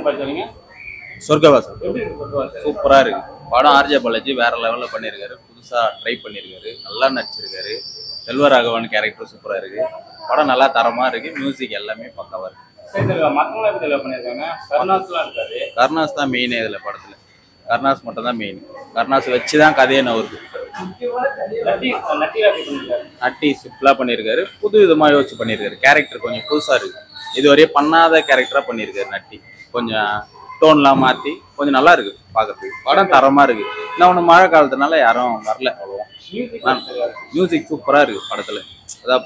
படிச்சீங்க? சொர்க்கவாசல் எப்படி இருக்கு சொர்க்கவாசல்? சூப்பரா இருக்கு படம். ஆர்ஜே பாலாஜி வேற லெவல்ல பண்ணியிருக்காரு. புதுசா ட்ரை பண்ணியிருக்காரு. நல்லா நடிச்சிருக்காரு. செல்வராகவன் கேரக்டர் சூப்பரா இருக்கு. படம் நல்லா தரமா இருக்கு. மியூசிக் எல்லாமே பக்காவா இருக்கு. மத்தவங்க எப்படி தெளிவா பண்ணியிருக்காங்க? கருணாஸ்லாம் இருக்காரு. கருணாஸ் தான் மெயின் இதுல படத்துல. கருணாஸ் மட்டும் தான் மெயின். கருணாஸ் வச்சுதான் கதையை நவருது. நட்டி சிம்பிளா பண்ணியிருக்காரு. புது விதமா யோசிச்சு பண்ணியிருக்காரு. கேரக்டர் கொஞ்சம் புதுசா இருக்கு. இதுவரையே பண்ணாத கேரக்டரா பண்ணியிருக்காரு நட்டி. கொஞ்சம் டோன்லாம் மாற்றி கொஞ்சம் நல்லா இருக்கு பார்க்கறதுக்கு. படம் தரமாக இருக்கு. இன்னும் ஒன்று மழை காலத்துனால யாரும் வரல அவ்வளோவா. மியூசிக் சூப்பராக இருக்கு படத்தில். அதான்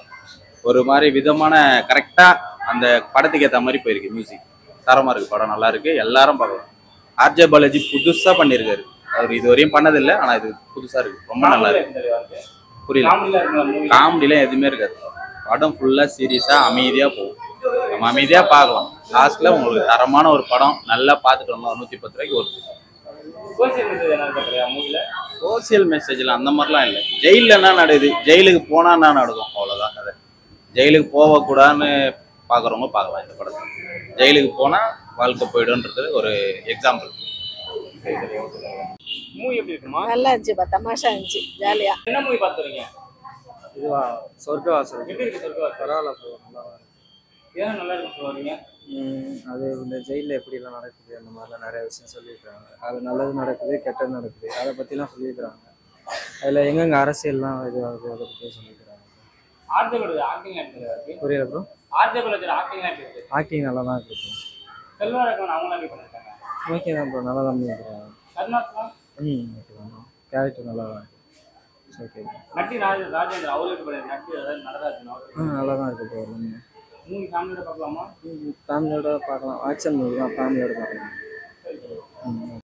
ஒரு மாதிரி விதமான கரெக்டாக அந்த படத்துக்கு ஏற்ற மாதிரி போயிருக்கு. மியூசிக் தரமாக இருக்கு. படம் நல்லா இருக்கு. எல்லாரும் பார்க்கலாம். ஆர்ஜே பாலாஜி புதுசாக பண்ணியிருக்காரு. அவர் இது வரையும் பண்ணதில்லை. ஆனால் இது புதுசாக இருக்கு. ரொம்ப நல்லா இருக்கு. புரியல. காமெடிலாம் எதுவுமே இருக்காது. படம் ஃபுல்லாக சீரியஸாக அமைதியாக போகும். நம்ம அமைதியாக பார்க்கலாம். லாஸ்ட்ல உங்களுக்கு தரமான ஒரு படம் நல்லா பார்த்துட்டு வந்தோம். 110 ரூபாய்க்கு வருது. சோசியல் மெசேஜ்ல அந்த மாதிரிலாம் இல்லை. ஜெயிலில் என்ன நடக்குது, ஜெயிலுக்கு போனா என்ன நடக்கும், அவ்வளோதான் கதை. ஜெயிலுக்கு போகக்கூடாதுன்னு பார்க்குறவங்க பார்க்கலாம் இந்த படத்தை. ஜெயிலுக்கு போனால் வாழ்க்கை போயிடும்ன்றது ஒரு எக்ஸாம்பிள். மூவி எப்படி இருக்குமா? நல்லா இருந்துச்சு, தமாஷா இருந்துச்சு, ஜாலியா. என்ன மூவி பார்த்துறீங்க? இதுவா சொர்க்கவாசல். எப்படி இருக்கு சொர்க்கவாசல்? பரவாயில்ல ப்ரோ, நல்லா ஏன் நல்லா இருக்கு சொல்றீங்க? அது இந்த ஜெயிலில் எப்படிலாம் நடக்குது அந்த மாதிரிலாம் நிறைய விஷயம் சொல்லியிருக்காங்க. அது நல்லது நடக்குது, கெட்டது நடக்குது, அதை பற்றிலாம் சொல்லியிருக்கிறாங்க. அதில் எங்கெங்கே அரசியல்லாம் இது ஆகுது அதை பற்றி சொல்லியிருக்கிறாங்க. புரியல ப்ரோ. ஆக்டிங் நல்லா தான் இருக்கு. ஓகே தான் ப்ரோ, நல்லா தான் பண்ணியிருக்கிறாங்க. ஓகே தான், கேரக்டர் நல்லா தான் இருக்கு. ஓகே, நல்லா தான் இருக்கு ப்ரோ. எல்லாமே ஃபேமிலியோட பார்க்கலாம். ஆக்ஷன் மூவி தான், ஃபேமிலியோட பார்க்கலாம்.